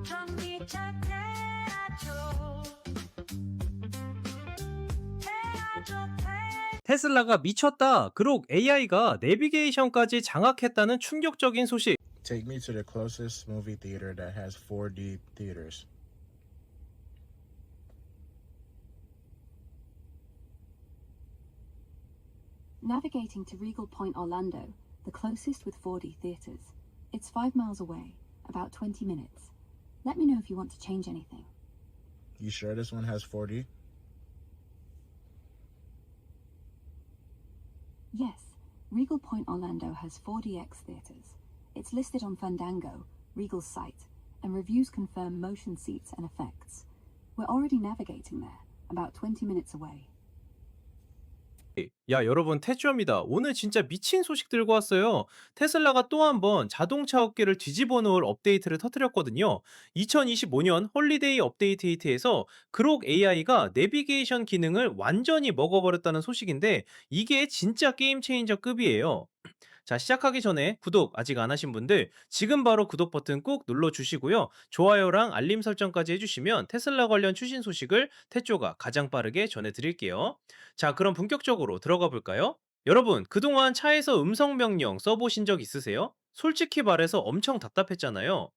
전기차 테슬라가 미쳤다. 그록 AI가 내비게이션까지 장악했다는 충격적인 소식. Take me to the closest movie theater that has 4D theaters. Navigating to Regal Point, Orlando, the closest with 4D theatres. It's 5 miles away, about 20 minutes. Let me know if you want to change anything. You sure this one has 4D? Yes, Regal Point, Orlando has 4DX theatres. It's listed on Fandango, Regal's site, and reviews confirm motion seats and effects. We're already navigating there, about 20 minutes away. 야, 여러분, 태주입니다. 오늘 진짜 미친 소식 들고 왔어요. 테슬라가 또 한 번 자동차 업계를 뒤집어 놓을 업데이트를 터뜨렸거든요. 2025년 홀리데이 업데이트 히트에서 그록 AI가 내비게이션 기능을 완전히 먹어버렸다는 소식인데 이게 진짜 게임 체인저급이에요. 자, 시작하기 전에 구독 아직 안 하신 분들 지금 바로 구독 버튼 꾹 눌러주시고요. 좋아요랑 알림 설정까지 해주시면 테슬라 관련 추신 소식을 태조가 가장 빠르게 전해드릴게요. 자, 그럼 본격적으로 들어가 볼까요? 여러분, 그동안 차에서 음성 명령 써보신 적 있으세요? 솔직히 말해서 엄청 답답했잖아요.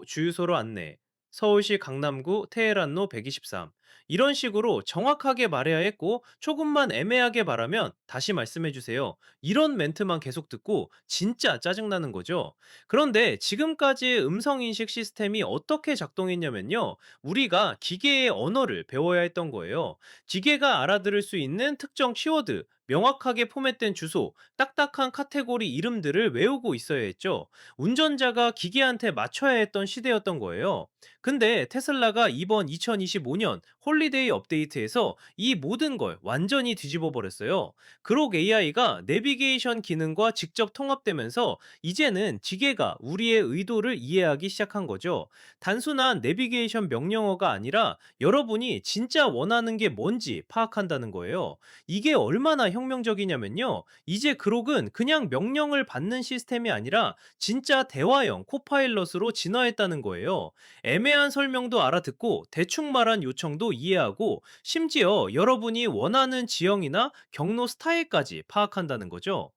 주유소로 안내. 서울시 강남구 테헤란로 123. 이런 식으로 정확하게 말해야 했고 조금만 애매하게 말하면 다시 말씀해 주세요. 이런 멘트만 계속 듣고 진짜 짜증나는 거죠. 그런데 지금까지의 음성인식 시스템이 어떻게 작동했냐면요. 우리가 기계의 언어를 배워야 했던 거예요. 기계가 알아들을 수 있는 특정 키워드, 명확하게 포맷된 주소, 딱딱한 카테고리 이름들을 외우고 있어야 했죠. 운전자가 기계한테 맞춰야 했던 시대였던 거예요. 근데 테슬라가 이번 2025년 홀리데이 업데이트에서 이 모든 걸 완전히 뒤집어 버렸어요. 그록 AI가 내비게이션 기능과 직접 통합되면서 이제는 기계가 우리의 의도를 이해하기 시작한 거죠. 단순한 내비게이션 명령어가 아니라 여러분이 진짜 원하는 게 뭔지 파악한다는 거예요. 이게 얼마나 혁명적이냐면요. 이제 그록은 그냥 명령을 받는 시스템이 아니라 진짜 대화형 코파일럿으로 진화했다는 거예요. 애매한 설명도 알아듣고 대충 말한 요청도 이해하고 심지어 여러분이 원하는 지형이나 경로 스타일까지 파악한다는 거죠.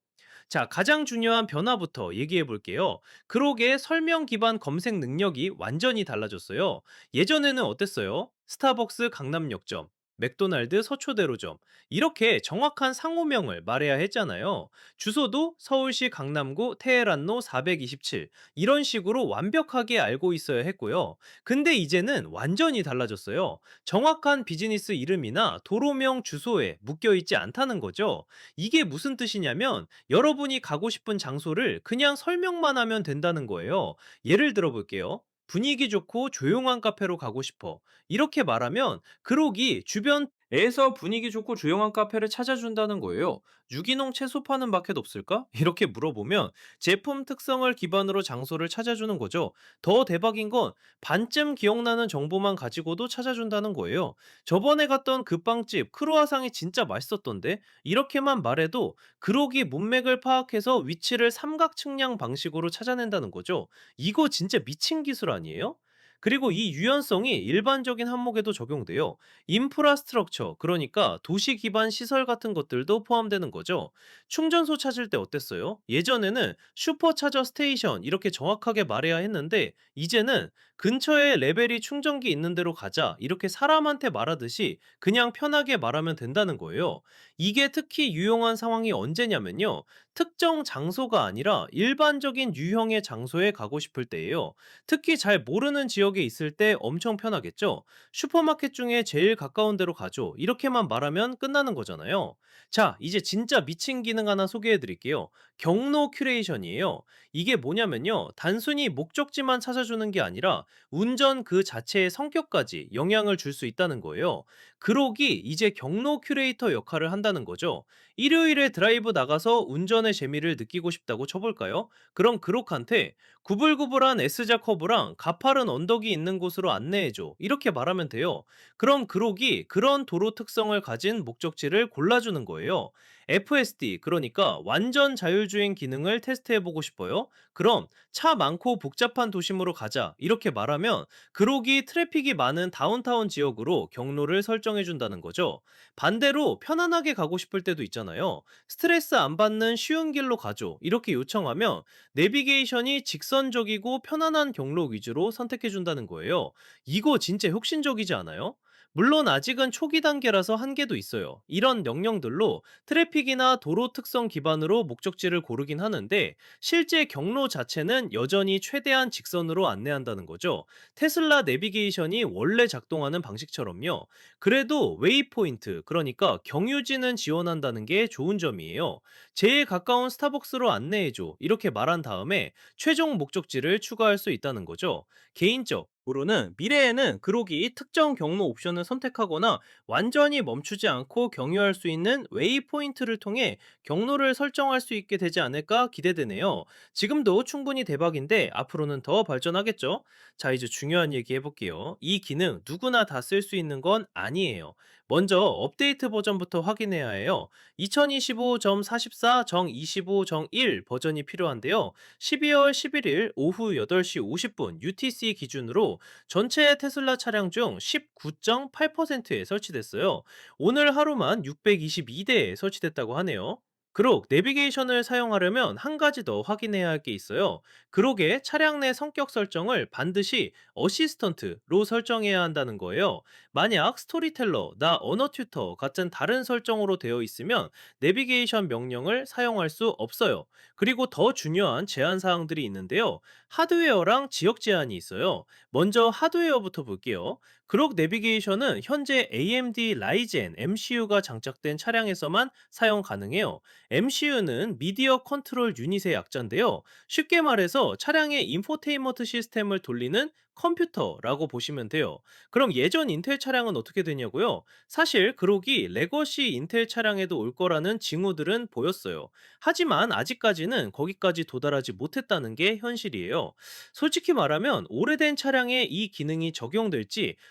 자, 가장 중요한 변화부터 얘기해 볼게요. 그록의 설명 기반 검색 능력이 완전히 달라졌어요. 예전에는 어땠어요? 스타벅스 강남역점, 맥도날드 서초대로점, 이렇게 정확한 상호명을 말해야 했잖아요. 주소도 서울시 강남구 테헤란로 427, 이런 식으로 완벽하게 알고 있어야 했고요. 근데 이제는 완전히 달라졌어요. 정확한 비즈니스 이름이나 도로명 주소에 묶여 있지 않다는 거죠. 이게 무슨 뜻이냐면 여러분이 가고 싶은 장소를 그냥 설명만 하면 된다는 거예요. 예를 들어 볼게요. 분위기 좋고 조용한 카페로 가고 싶어. 이렇게 말하면 그록이 주변에서 분위기 좋고 조용한 카페를 찾아준다는 거예요. 유기농 채소 파는 마켓 없을까? 이렇게 물어보면 제품 특성을 기반으로 장소를 찾아주는 거죠. 더 대박인 건 반쯤 기억나는 정보만 가지고도 찾아준다는 거예요. 저번에 갔던 그 빵집 크루아상이 진짜 맛있었던데? 이렇게만 말해도 그록이 문맥을 파악해서 위치를 삼각 측량 방식으로 찾아낸다는 거죠. 이거 진짜 미친 기술 아니에요? 그리고 이 유연성이 일반적인 항목에도 적용돼요. 인프라스트럭처, 그러니까 도시 기반 시설 같은 것들도 포함되는 거죠. 충전소 찾을 때 어땠어요? 예전에는 슈퍼차저 스테이션 이렇게 정확하게 말해야 했는데 이제는 근처에 레벨이 충전기 있는 데로 가자 이렇게 사람한테 말하듯이 그냥 편하게 말하면 된다는 거예요. 이게 특히 유용한 상황이 언제냐면요. 특정 장소가 아니라 일반적인 유형의 장소에 가고 싶을 때예요. 특히 잘 모르는 지역에 있을 때 엄청 편하겠죠. 슈퍼마켓 중에 제일 가까운 데로 가죠. 이렇게만 말하면 끝나는 거잖아요. 자, 이제 진짜 미친 기능 하나 소개해 드릴게요. 경로 큐레이션이에요. 이게 뭐냐면요. 단순히 목적지만 찾아주는 게 아니라 운전 그 자체의 성격까지 영향을 줄 수 있다는 거예요. 그록이 이제 경로 큐레이터 역할을 한다는 거죠. 일요일에 드라이브 나가서 운전의 재미를 느끼고 싶다고 쳐볼까요? 그럼 그록한테 구불구불한 S자 커브랑 가파른 언덕이 있는 곳으로 안내해줘. 이렇게 말하면 돼요. 그럼 그록이 그런 도로 특성을 가진 목적지를 골라주는 거예요. FSD, 그러니까 완전 자율주행 기능을 테스트해보고 싶어요? 그럼 차 많고 복잡한 도심으로 가자. 이렇게 말하면 그록이 트래픽이 많은 다운타운 지역으로 경로를 설정해준다는 거죠. 반대로 편안하게 가고 싶을 때도 있잖아요. 스트레스 안 받는 쉬운 길로 가죠. 이렇게 요청하면 내비게이션이 직선적이고 편안한 경로 위주로 선택해준다는 거예요. 이거 진짜 혁신적이지 않아요? 물론 아직은 초기 단계라서 한계도 있어요. 이런 명령들로 트래픽이나 도로 특성 기반으로 목적지를 고르긴 하는데 실제 경로 자체는 여전히 최대한 직선으로 안내한다는 거죠. 테슬라 내비게이션이 원래 작동하는 방식처럼요. 그래도 웨이포인트, 그러니까 경유지는 지원한다는 게 좋은 점이에요. 제일 가까운 스타벅스로 안내해줘. 이렇게 말한 다음에 최종 목적지를 추가할 수 있다는 거죠. 개인적으로는 미래에는 그록이 특정 경로 옵션을 선택하거나 완전히 멈추지 않고 경유할 수 있는 웨이포인트를 통해 경로를 설정할 수 있게 되지 않을까 기대되네요. 지금도 충분히 대박인데 앞으로는 더 발전하겠죠? 자, 이제 중요한 얘기 해볼게요. 이 기능 누구나 다 쓸 수 있는 건 아니에요. 먼저 업데이트 버전부터 확인해야 해요. 2025.44.25.1 버전이 필요한데요. 12월 11일 오후 8시 50분 UTC 기준으로 전체 테슬라 차량 중 19.8%에 설치됐어요. 오늘 하루만 622대에 설치됐다고 하네요. 그록 내비게이션을 사용하려면 한 가지 더 확인해야 할 게 있어요. 그록의 차량 내 성격 설정을 반드시 어시스턴트로 설정해야 한다는 거예요. 만약 스토리텔러, 나 언어 튜터 같은 다른 설정으로 되어 있으면 내비게이션 명령을 사용할 수 없어요. 그리고 더 중요한 제한 사항들이 있는데요. 하드웨어랑 지역 제한이 있어요. 먼저 하드웨어부터 볼게요. 그록 내비게이션은 현재 AMD 라이젠 MCU가 장착된 차량에서만 사용 가능해요. MCU는 미디어 컨트롤 유닛의 약자인데요. 쉽게 말해서 차량의 인포테인먼트 시스템을 돌리는 컴퓨터라고 보시면 돼요. 그럼 예전 인텔 차량은 어떻게 되냐고요? 사실 그록이 레거시 인텔 차량에도 올 거라는 징후들은 보였어요. 하지만 아직까지는 거기까지 도달하지 못했다는 게 현실이에요. 솔직히 말하면 오래된 차량에 이 기능이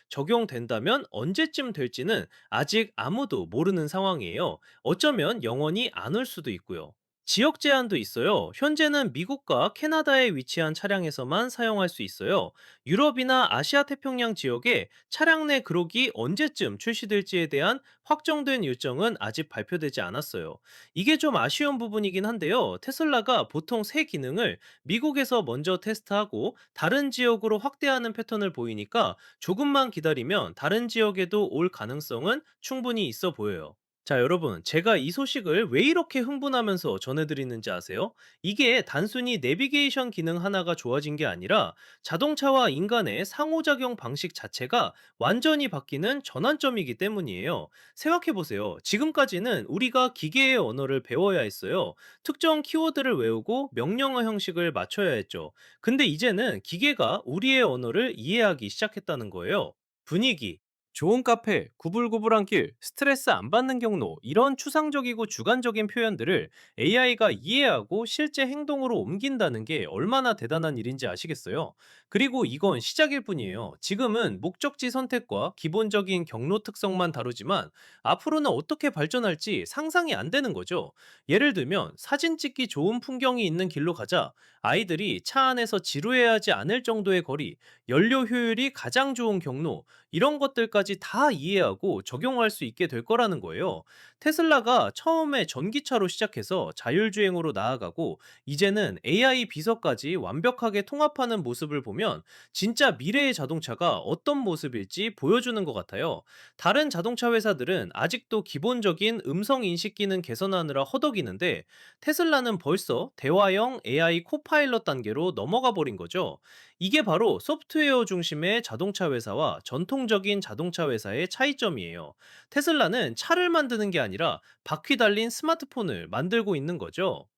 적용된다면 언제쯤 될지는 아직 아무도 모르는 상황이에요. 어쩌면 영원히 안 올 수도 있고요. 지역 제한도 있어요. 현재는 미국과 캐나다에 위치한 차량에서만 사용할 수 있어요. 유럽이나 아시아 태평양 지역에 차량 내 그록이 언제쯤 출시될지에 대한 확정된 일정은 아직 발표되지 않았어요. 이게 좀 아쉬운 부분이긴 한데요. 테슬라가 보통 새 기능을 미국에서 먼저 테스트하고 다른 지역으로 확대하는 패턴을 보이니까 조금만 기다리면 다른 지역에도 올 가능성은 충분히 있어 보여요. 자, 여러분, 제가 이 소식을 왜 이렇게 흥분하면서 전해드리는지 아세요? 이게 단순히 내비게이션 기능 하나가 좋아진 게 아니라 자동차와 인간의 상호작용 방식 자체가 완전히 바뀌는 전환점이기 때문이에요. 생각해보세요. 지금까지는 우리가 기계의 언어를 배워야 했어요. 특정 키워드를 외우고 명령어 형식을 맞춰야 했죠. 근데 이제는 기계가 우리의 언어를 이해하기 시작했다는 거예요. 분위기, 좋은 카페, 구불구불한 길, 스트레스 안 받는 경로, 이런 추상적이고 주관적인 표현들을 AI가 이해하고 실제 행동으로 옮긴다는 게 얼마나 대단한 일인지 아시겠어요? 그리고 이건 시작일 뿐이에요. 지금은 목적지 선택과 기본적인 경로 특성만 다루지만 앞으로는 어떻게 발전할지 상상이 안 되는 거죠. 예를 들면 사진 찍기 좋은 풍경이 있는 길로 가자. 아이들이 차 안에서 지루해하지 않을 정도의 거리, 연료 효율이 가장 좋은 경로, 이런 것들까지 다 이해하고 적용할 수 있게 될 거라는 거예요. 테슬라가 처음에 전기차로 시작해서 자율주행으로 나아가고 이제는 AI 비서까지 완벽하게 통합하는 모습을 보면 진짜 미래의 자동차가 어떤 모습일지 보여주는 것 같아요. 다른 자동차 회사들은 아직도 기본적인 음성 인식 기능 개선하느라 허덕이는데 테슬라는 벌써 대화형 AI 코파일럿 단계로 넘어가 버린 거죠. 이게 바로 소프트웨어 중심의 자동차 회사와 전통적인 자동차 회사의 차이점이에요. 테슬라는 차를 만드는 게 아니라 바퀴 달린 스마트폰을 만들고 있는 거죠.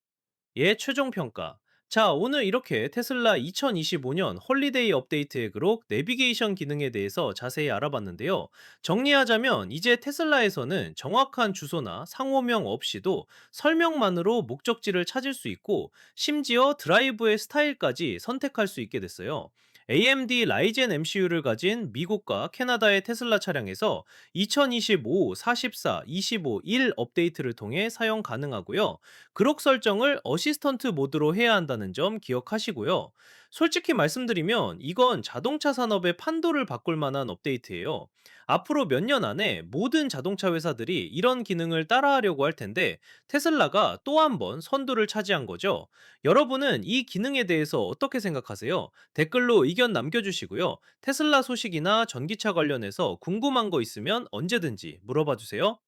예, 최종 평가. 자, 오늘 이렇게 테슬라 2025년 홀리데이 업데이트의 그록 내비게이션 기능에 대해서 자세히 알아봤는데요. 정리하자면 이제 테슬라에서는 정확한 주소나 상호명 없이도 설명만으로 목적지를 찾을 수 있고 심지어 드라이브의 스타일까지 선택할 수 있게 됐어요. AMD 라이젠 MCU를 가진 미국과 캐나다의 테슬라 차량에서 2025, 44, 25, 1 업데이트를 통해 사용 가능하고요. 그록 설정을 어시스턴트 모드로 해야 한다는 점 기억하시고요. 솔직히 말씀드리면 이건 자동차 산업의 판도를 바꿀 만한 업데이트예요. 앞으로 몇 년 안에 모든 자동차 회사들이 이런 기능을 따라하려고 할 텐데 테슬라가 또 한 번 선두를 차지한 거죠. 여러분은 이 기능에 대해서 어떻게 생각하세요? 댓글로 의견 남겨주시고요. 테슬라 소식이나 전기차 관련해서 궁금한 거 있으면 언제든지 물어봐 주세요.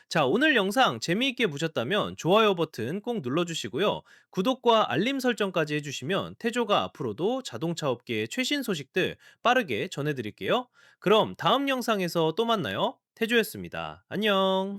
자, 오늘 영상 재미있게 보셨다면 좋아요 버튼 꼭 눌러주시고요. 구독과 알림 설정까지 해주시면 태조가 앞으로도 자동차 업계의 최신 소식들 빠르게 전해드릴게요. 그럼 다음 영상에서 또 만나요. 태조였습니다. 안녕.